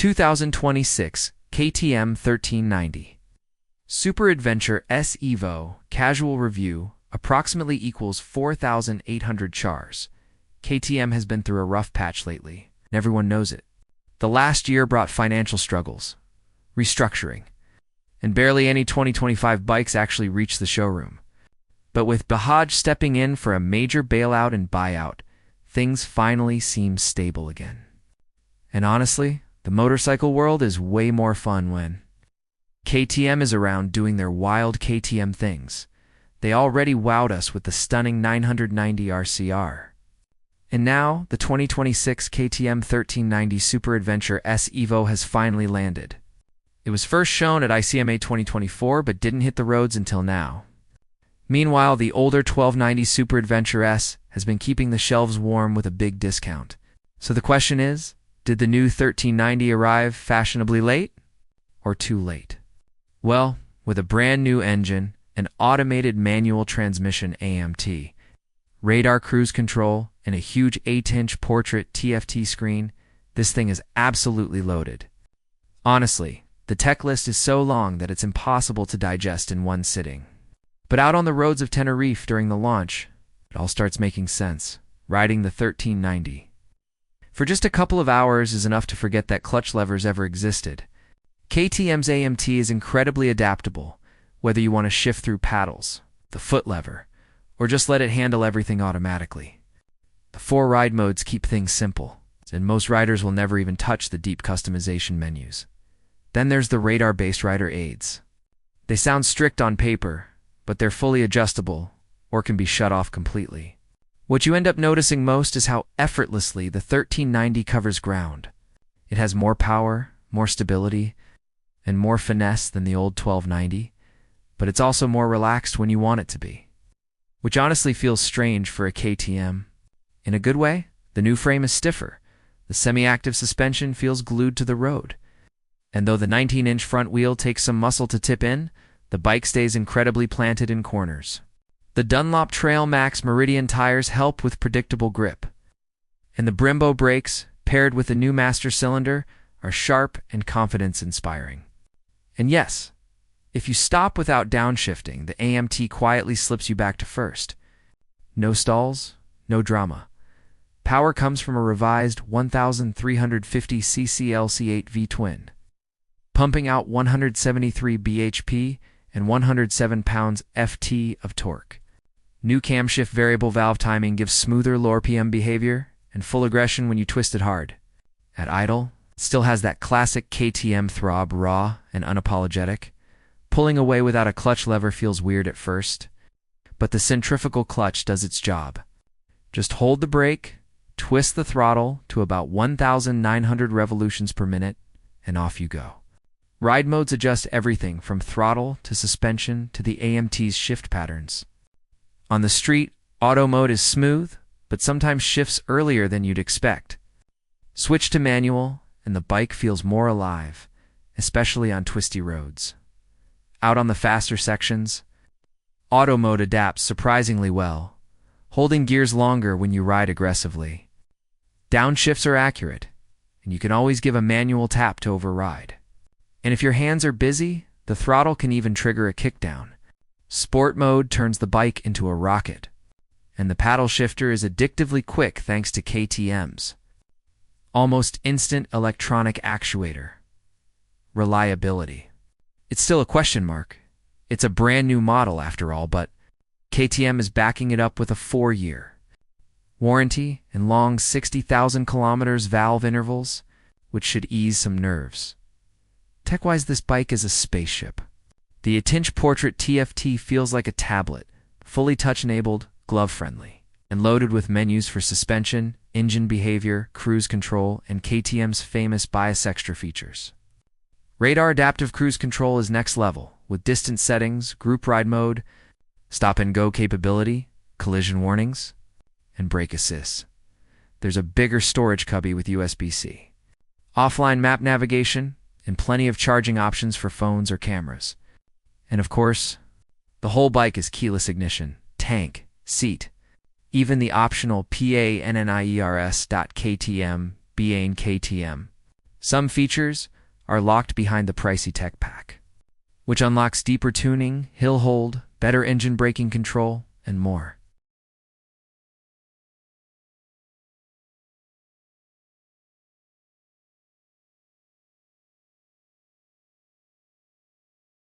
2026 KTM 1390 Super Adventure S Evo Casual Review approximately equals 4,800 chars. KTM has been through a rough patch lately, and everyone knows it. The last year brought financial struggles, restructuring, and barely any 2025 bikes actually reached the showroom. But with Bajaj stepping in for a major bailout and buyout, things finally seem stable again. And honestly, the motorcycle world is way more fun when KTM is around doing their wild KTM things. They already wowed us with the stunning 990 RCR. And now, the 2026 KTM 1390 Super Adventure S Evo has finally landed. It was first shown at ICMA 2024 but didn't hit the roads until now. Meanwhile, the older 1290 Super Adventure S has been keeping the shelves warm with a big discount. So the question is, did the new 1390 arrive fashionably late or too late? Well, with a brand new engine, an automated manual transmission AMT, radar cruise control, and a huge 8-inch portrait TFT screen, this thing is absolutely loaded. Honestly, the tech list is so long that it's impossible to digest in one sitting. But out on the roads of Tenerife during the launch, it all starts making sense, riding the 1390. For just a couple of hours is enough to forget that clutch levers ever existed. KTM's AMT is incredibly adaptable, whether you want to shift through paddles, the foot lever, or just let it handle everything automatically. The 4 ride modes keep things simple, and most riders will never even touch the deep customization menus. Then there's the radar-based rider aids. They sound strict on paper, but they're fully adjustable or can be shut off completely. What you end up noticing most is how effortlessly the 1390 covers ground. It has more power, more stability, and more finesse than the old 1290, but it's also more relaxed when you want it to be, which honestly feels strange for a KTM. In a good way, the new frame is stiffer. The semi-active suspension feels glued to the road. And though the 19-inch front wheel takes some muscle to tip in, the bike stays incredibly planted in corners. The Dunlop Trail Max Meridian tires help with predictable grip. And the Brembo brakes, paired with the new master cylinder, are sharp and confidence-inspiring. And yes, if you stop without downshifting, the AMT quietly slips you back to first. No stalls, no drama. Power comes from a revised 1,350cc LC8 V-twin, pumping out 173 bhp and 107 pounds-ft of torque. New camshaft variable valve timing gives smoother low RPM behavior and full aggression when you twist it hard. At idle, it still has that classic KTM throb, raw and unapologetic. Pulling away without a clutch lever feels weird at first, but the centrifugal clutch does its job. Just hold the brake, twist the throttle to about 1,900 revolutions per minute, and off you go. Ride modes adjust everything from throttle to suspension to the AMT's shift patterns. On the street, auto mode is smooth, but sometimes shifts earlier than you'd expect. Switch to manual, and the bike feels more alive, especially on twisty roads. Out on the faster sections, auto mode adapts surprisingly well, holding gears longer when you ride aggressively. Downshifts are accurate, and you can always give a manual tap to override. And if your hands are busy, the throttle can even trigger a kickdown. Sport mode turns the bike into a rocket, and the paddle shifter is addictively quick thanks to KTM's almost instant electronic actuator. Reliability. It's still a question mark. It's a brand new model after all, but KTM is backing it up with a 4-year warranty and long 60,000 kilometers valve intervals, which should ease some nerves. Tech-wise, this bike is a spaceship. The 8-inch portrait TFT feels like a tablet, fully touch-enabled, glove-friendly, and loaded with menus for suspension, engine behavior, cruise control, and KTM's famous bias extra features. Radar adaptive cruise control is next level, with distance settings, group ride mode, stop-and-go capability, collision warnings, and brake assist. There's a bigger storage cubby with USB-C, offline map navigation, and plenty of charging options for phones or cameras. And of course, the whole bike is keyless ignition, tank, seat, even the optional PANNIERS.KTM, BAN KTM Some features are locked behind the pricey tech pack, which unlocks deeper tuning, hill hold, better engine braking control, and more.